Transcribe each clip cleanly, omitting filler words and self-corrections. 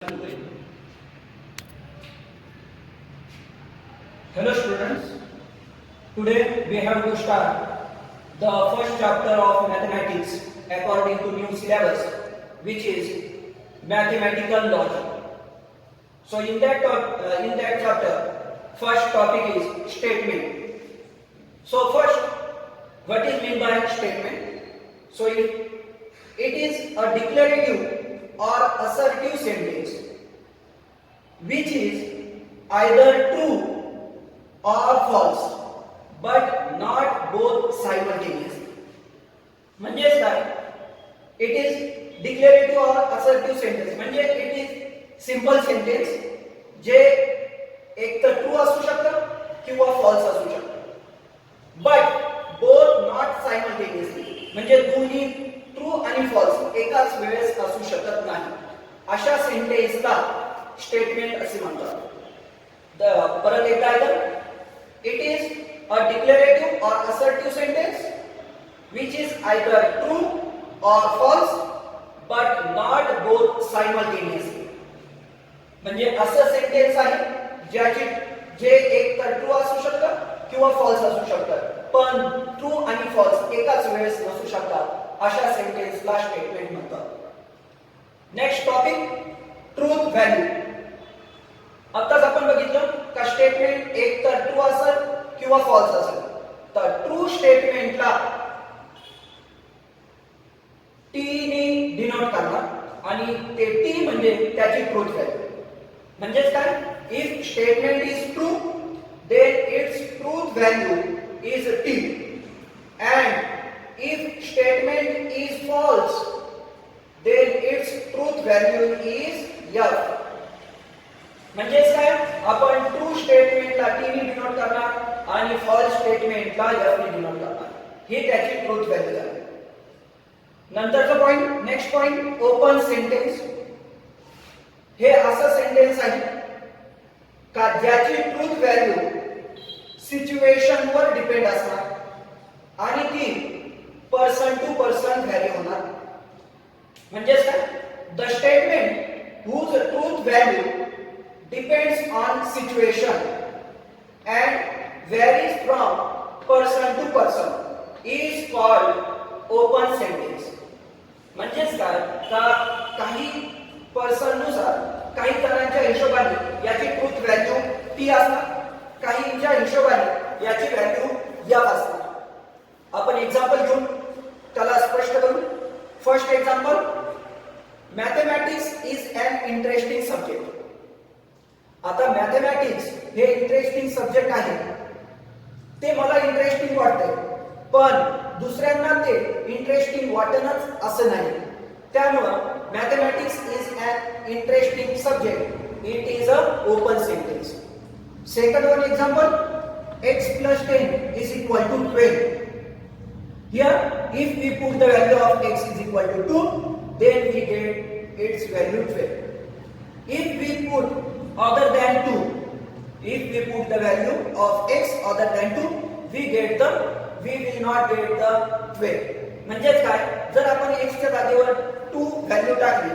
Hello students, today we have to start the first chapter of mathematics according to new syllabus, which is mathematical logic. So in that chapter, first topic is statement. So first, what is meant by statement? So it is a declarative or assertive sentence which is either true or false, but not both simultaneously. म्हणजेच काय? It is declarative or assertive sentence. म्हणजे it is simple sentence जे एक तर true असू शकतं किंवा false असू शकतं. But both not simultaneously. म्हणजे दोन्ही true आणि false एकाच वेळेस असू शकत नाही. अशा सेंटेन्सला स्टेटमेंट असे म्हणतात. परत एकदा ऐका. It is a declarative or assertive sentence which is either true or false but not both simultaneously. म्हणजे असं सेंटेन्स आहे जे एक तर ट्रू असू शकतं किंवा फॉल्स असू शकतं, पण ट्रू आणि फॉल्स एकाच वेळेस नसू शकतात. अशा सेंटेन्सला स्टेटमेंट म्हणतात. Next topic, truth value. आताच आपण बघितलं का स्टेटमेंट एक तर ट्रू असेल किंवा फॉल्स असेल. तर ट्रू स्टेटमेंटला टी ने डिनोट करणार आणि ते टी म्हणजे त्याची ट्रूथ व्हॅल्यू. म्हणजेच काय? If statement is true then its truth value is T and if statement is false then its truth value is F. म्हणजेच काय? आपण ट्रू स्टेटमेंटला टी ने डिनोट करणार आणि फॉल्स स्टेटमेंटला एफ ने डिनोट करणार. ही त्याची ट्रूथ व्हॅल्यू झाली. नंतरचा point, next point, open sentence. हे असं सेंटेन्स आहे का ज्याची ट्रूथ व्हॅल्यू सिच्युएशन वर डिपेंड असणार आणि ती पर्सन टू पर्सन व्हॅरी होणार. म्हणजेच काय? The statement whose truth value depends on situation and varies from person to person is called open sentence. म्हणजेच काय? का काही पर्सन नुसार काही जणांच्या हिशोबाने याची ट्रूथ व्हॅल्यू टी असणार, काहींच्या हिशोबाने याची व्हॅल्यू एफ असणार. आपण एक्झाम्पल घेऊन त्याला स्पष्ट करू. First example, mathematics is an interesting subject. आता मॅथमॅटिक्स हे इंटरेस्टिंग सब्जेक्ट आहे. ते मला इंटरेस्टिंग वाटते, पण दुसऱ्यांना ते इंटरेस्टिंग वाटणंच असं नाही. त्यामुळे mathematics is an interesting subject. It is a open sentence. Second one example, x plus 10 is equal to 12. Here, if we put the value of x is equal to 2, then we get its value 12. If we put other than 2, if we put the value of x other than 2, we will not get the 12. म्हणजेच काय? जर आपण x च्या जागेवर 2 value टाकली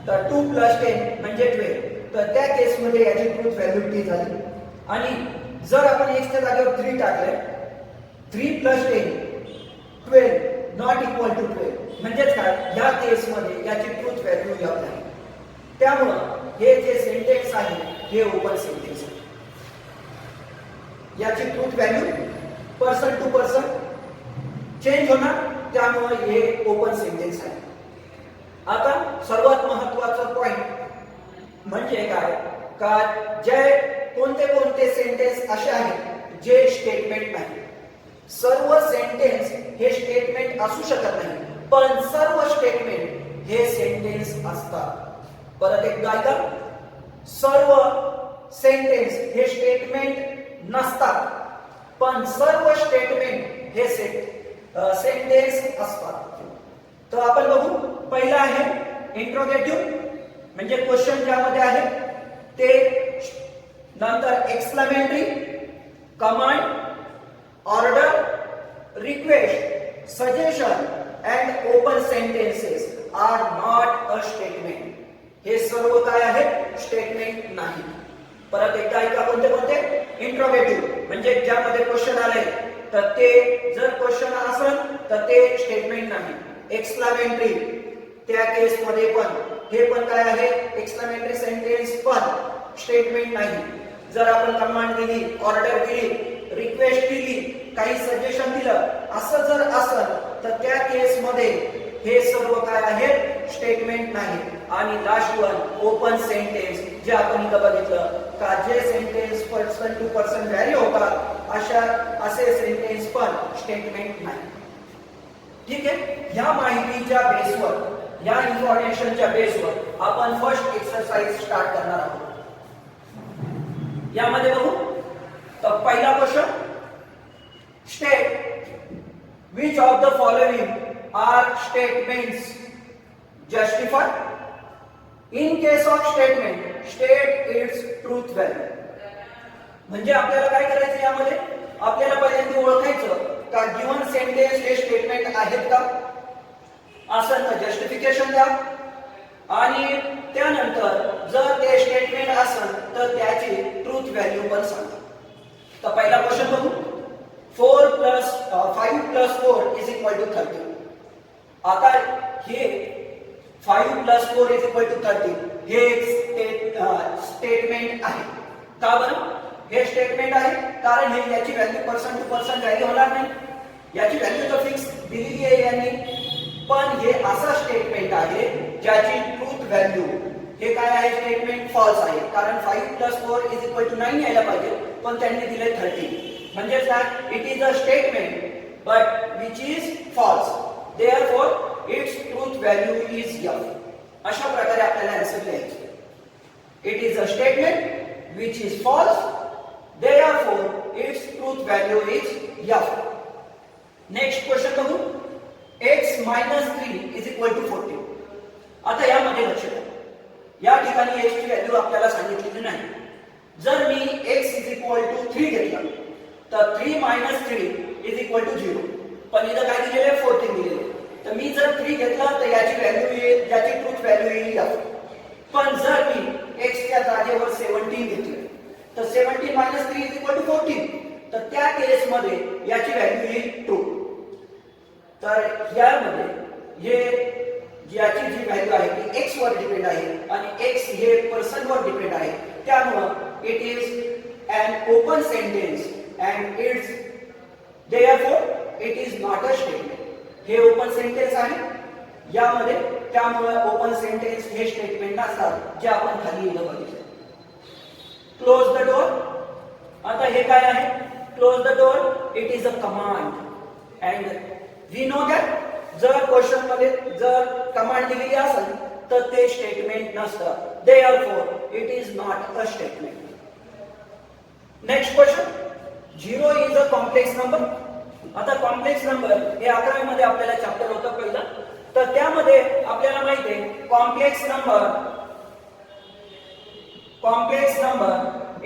तर 2 plus 10 म्हणजे 12. तर त्या केस मध्ये याची ट्रूथ व्हॅल्यू t झाली. आणि जर आपण x च्या जागेवर 3 टाकले, 3 plus 10 12 not equal to 12. म्हणजेच काय? या केस मध्ये याची ट्रूथ व्हॅल्यू f झाली. त्यामुळे हे जे सेंटेन्स आहे हे ओपन सेंटेन्स आहे. याची truth value person to person change होणार, त्यामुळे हे ओपन सेंटेन्स आहे. आता सर्वात महत्त्वाचा पॉइंट म्हणजे काय? का जे कोणते सेंटेन्स असे आहेत जे स्टेटमेंट नाही. सर्व सेंटेन्स हे स्टेटमेंट असू शकत नाही, पण सर्व स्टेटमेंट हे सेंटेन्स असतात. परत एकदा ऐका. सर्व सेंटेन्स हे स्टेटमेंट नसतात, पण सर्व स्टेटमेंट हे सेंटेन्स असतात. तर आपण बघू. पहिला आहे इंट्रोगेटिव्ह, म्हणजे क्वेश्चन ज्यामध्ये आहे ते. नंतर exclamatory, command, order, request, suggestion and open sentences are not a statement. हे सर्व काय आहे स्टेटमेंट नाही. परत एकदा ऐका कोणते कोणते इंट्रोगेटिव्ह म्हणजे ज्यामध्ये क्वेश्चन आले तर ते जर क्वेश्चन असेल तर ते स्टेटमेंट नाही. एक्सक्लामेटरी त्या केस मध्ये पण हे पण काय आहे एक्सक्लामेटरी सेंटेन्स पण स्टेटमेंट नाही. जर आपण कमांड दिली ऑर्डर दिली रिक्वेस्ट केली काही सजेशन दिलं असं जर असेल तर त्या केस मध्ये हे सर्व काय आहे स्टेटमेंट नाही. आणि लास्ट वन ओपन सेंटेन्स जे आपण इथं बघितलं का जे sentence person to person vary होतात असे सेंटेन्स पण स्टेटमेंट नाही. ठीक आहे. ह्या माहितीच्या बेसवर या इन्फॉर्मेशनच्या बेसवर आपण फर्स्ट एक्सरसाइज स्टार्ट करणार आहोत. यामध्ये बघू तर पहिला question state which of the following are statements justified. In case of statement state its truth value. म्हणजे आपल्याला काय करायचं यामध्ये आपल्याला पहिल्यांदा ओळखायचं का गिवन सेंटेन्स हे स्टेटमेंट आहेत का असेल तर जस्टिफिकेशन द्या आणि त्यानंतर जर ते स्टेटमेंट असेल तर त्याची ट्रूथ व्हॅल्यू पण सांगा. तर पहिला क्वेश्चन बघू 4 plus 5 plus 4 is equal to 30. आता हे 5 plus 4 is equal to 30 हे स्टेटमेंट आहे. का बरं हे स्टेटमेंट आहे कारण हे याची value person to person value होणार नाही. याची व्हॅल्यू तर फिक्स दिलेली आहे यांनी पण हे असा स्टेटमेंट आहे ज्याची ट्रूथ व्हॅल्यू हे काय आहे स्टेटमेंट फॉल्स आहे कारण 5 plus 4 is equal to 9 यायला पाहिजे पण त्यांनी दिले 30 म्हणजे काय it is a statement but which is false therefore its truth value is f. अशा प्रकारे आपल्याला आन्सर लिहायचे. It is a statement which is false therefore its truth value is f. Next question बघू x minus 3 is equal to 40. आता यामध्ये लक्ष द्या या ठिकाणी x ची व्हॅल्यू आपल्याला सांगितलेली नाही. जर मी x is equal to 3 घेतला तर 3 minus 3 is equal to 0 पण इथं काय दिलेले 14 दिलेले तर मी जर 3 घेतला तर याची व्हॅल्यू येईल याची ट्रूथ व्हॅल्यू येईल f. पण जर मी x च्या जागेवर 17 घेतले तर 17 minus 3 is equal to 14 तर त्या केस मध्ये याची व्हॅल्यू येईल ट्रू. तर यामध्ये हे याची जी व्हॅल्यू आहे ती x वर डिपेंड आहे आणि x हे पर्सन वर डिपेंड आहे त्यामुळे it is an open sentence and it's therefore it is not a statement. हे ओपन सेंटेन्स आहे यामध्ये त्यामुळे ओपन सेंटेन्स हे स्टेटमेंट नसतात जे आपण खाली इथं बघितले. Close the door. आता हे काय आहे close the door it is a command and we know that जर क्वेश्चन मध्ये जर कमांड दिलेली असेल तर ते स्टेटमेंट नसतं. Therefore it is not a statement. Next question 0 is a complex number. आता कॉम्प्लेक्स नंबर हे 11वी मध्ये आपल्याला चॅप्टर होतं पहिला तर त्यामध्ये आपल्याला माहिती आहे complex number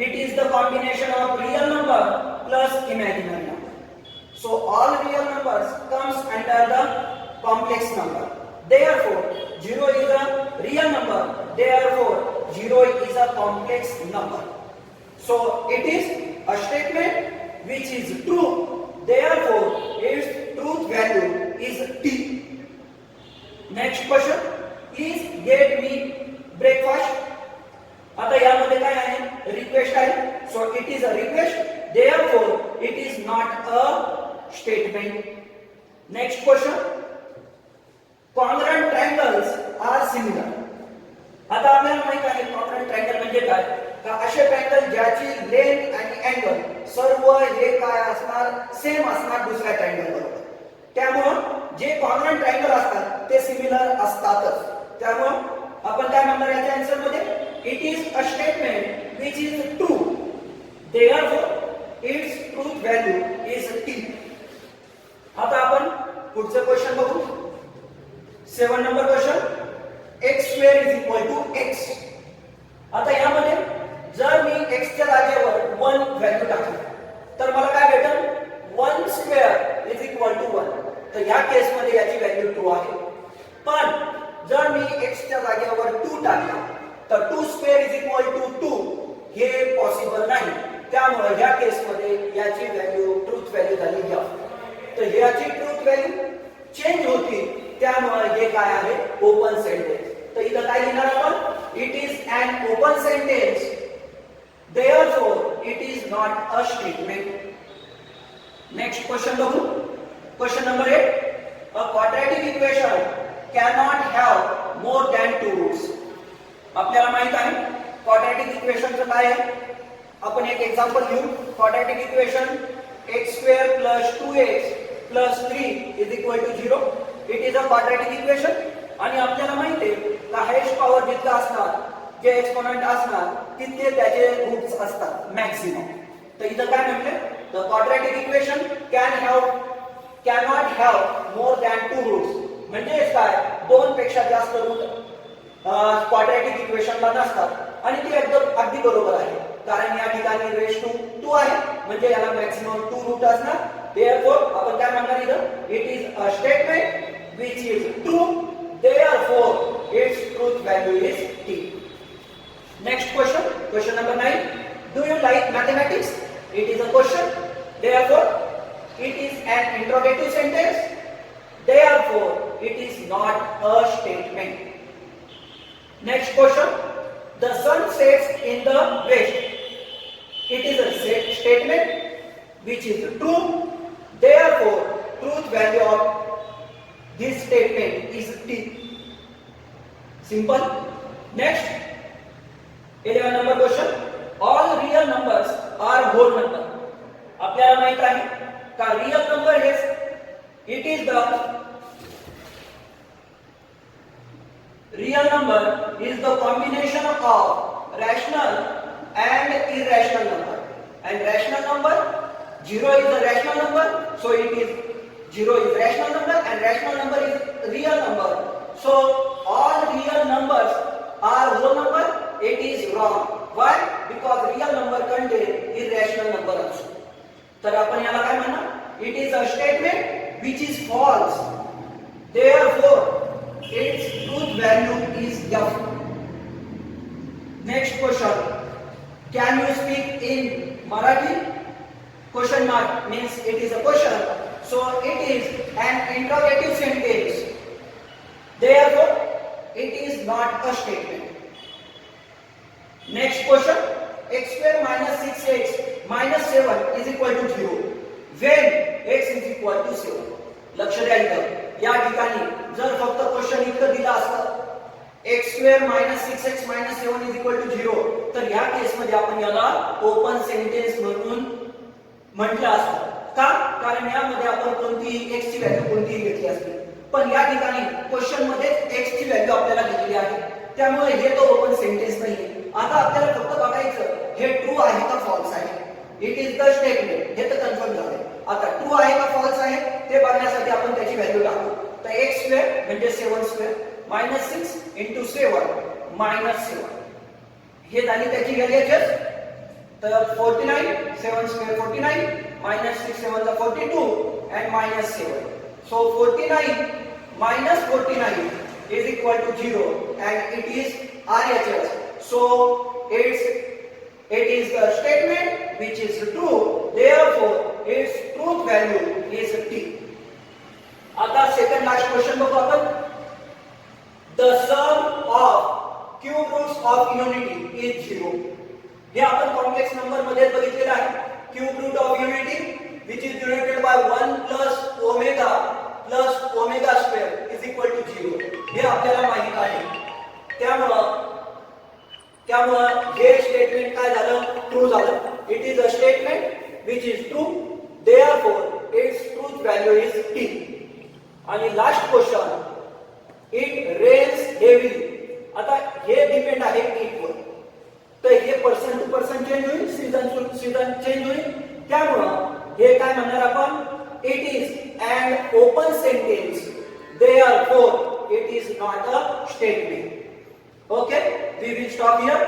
it is the combination of real number plus imaginary number. So all real numbers comes under the complex number. Therefore 0 is a real number. Therefore 0 is a complex number. So it is a statement which is true. Therefore its truth value is t. Next question is get me breakfast. आता यामध्ये काय आहे request आहे. So it is a request. Therefore it is not a statement. Next question. Congruent triangles are similar. आता आपल्याला माहित आहे congruent triangle म्हणजे काय का असे ट्रायंगल ज्याची लेंथ आणि अँगल सर्व हे काय असणार सेम असणार दुसऱ्या ट्रायंगल बरोबर. त्यामुळे जे congruent triangle असतात ते सिमिलर असतातच. त्यामुळे आपण काय म्हणणार याच्या आन्सर मध्ये it is a statement which is true. Therefore its truth value is t. आता आपण पुढचं क्वेश्चन बघू 7 number question x square is equal to x. आता यामध्ये जर मी x च्या जागेवर 1 व्हॅल्यू टाकली तर मला काय भेटेल 1 स्क्वेअर इज इक्वल टू 1. तर या केस मध्ये याची व्हॅल्यू 2 आहे. पण जर मी x च्या जागेवर 2 टाकला तर 2 स्क्वेअर इज इक्वल टू 2 हे पॉसिबल नाही. त्यामुळे ह्या केस मध्ये याची व्हॅल्यू ट्रूथ व्हॅल्यू झाली f. तर ह्याची ट्रूथ व्हॅल्यू चेंज होती. त्यामुळे हे काय आहे ओपन सेंटेन्स. तर इथं काय लिहिणार आपण it is an open sentence therefore it is not a statement. Next question बघू. Question number 8 a quadratic equation cannot have more than two roots. आपल्याला माहित आहे क्वाड्रॅटिक इक्वेशनचं काय आहे. आपण एक एक्झाम्पल घेऊ. Quadratic equation x² + 2x + 3 is equal to 0. It is a quadratic equation. आणि आपल्याला माहित आहे का हायेस्ट पॉवर जितका असणार जे एक्सपोनंट असणार तितके त्याचे रूट्स असतात मॅक्सिमम. तर इथं काय म्हटले the quadratic equation cannot have more than two roots. म्हणजे काय दोन पेक्षा जास्त रूट क्वाड्रॅटिक इक्वेशनला नसतात. आणि ते एकदम अगदी बरोबर आहे कारण या ठिकाणी रेश टू 2 आहे म्हणजे याला मॅक्सिमम 2 रूट असणार. therefore आपण काय म्हणणार इथं it is a statement which is true. therefore its truth value is t. Next question, question number 9. Do you like mathematics? It is a question. Therefore, it is an interrogative sentence. Therefore, it is not a statement. Next question. The sun sets in the west. It is a statement which is true. Therefore, truth value of this statement is t. Simple. Next. 11 number question. All real numbers are whole number. आपल्याला माहित आहे का real number हे it is the real number is the combination of rational and irrational number. And rational number 0 is a rational number, so it is 0 is rational number and rational number is real number. So all real numbers are whole number. It is wrong. Why? Because real number contain irrational number also. तर आपण याला काय म्हणणार it is a statement which is false. Therefore its truth value is f. Next question. Can you speak in Marathi? Question mark means it is a question. So it is an interrogative sentence. Therefore, it is not a statement. Next question. X square minus 6x minus 7 is equal to 0. When x is equal to 7. लक्ष द्या इथं या ठिकाणी जर फक्त question इतकं दिलं असतं x square minus 6x minus 7 is equal to 0 तर ह्या केस मध्ये आपण याला ओपन सेंटेन्स म्हणून म्हटलं असतं. का? कारण यामध्ये आपण कोणतीही x ची व्हॅल्यू कोणतीही घेतली असते. पण या ठिकाणी क्वेश्चन मध्ये x ची व्हॅल्यू आपल्याला घेतली आहे. त्यामुळे हे तो ओपन सेंटेन्स नाहीये. आता आपल्याला फक्त बघायचं हे ट्रू आहे का फॉल्स आहे. इट इज द स्टेटमेंट हे तर कन्फर्म झालंय. आता ट्रू आहे का फॉल्स आहे ते बघण्यासाठी आपण त्याची व्हॅल्यू टाकू. तर x स्क्वेअर म्हणजे 7 स्क्वेअर minus 6 into 7 minus 7 हे झाली त्याची व्हॅल्यू जस्ट. तर 49 7 square 49 minus 6 7 ला 42 and minus 7. So 49 minus 49 is equal to 0 and it is RHS. So it is the statement which is true. Therefore its truth value is t. आता second last question बघू आपण. The sum of cube roots of unity is 0. हे आपण complex number मध्ये बघितलेलं आहे. Cube root of unity which is denoted by 1 plus omega square is equal to 0. हे आपल्याला माहित आहे. त्यामुळे हे स्टेटमेंट काय झालं ट्रू झालं. It is a statement which is true. Therefore its truth value is t. आणि last question It rains heavily. आता हे डिपेंड आहे इट वर. तर हे पर्सन टू पर्सन चेंज होईल, सीझन चेंज होईल. त्यामुळं हे काय म्हणणार आपण it is an open sentence. Therefore it is not a statement. Okay, we will stop here.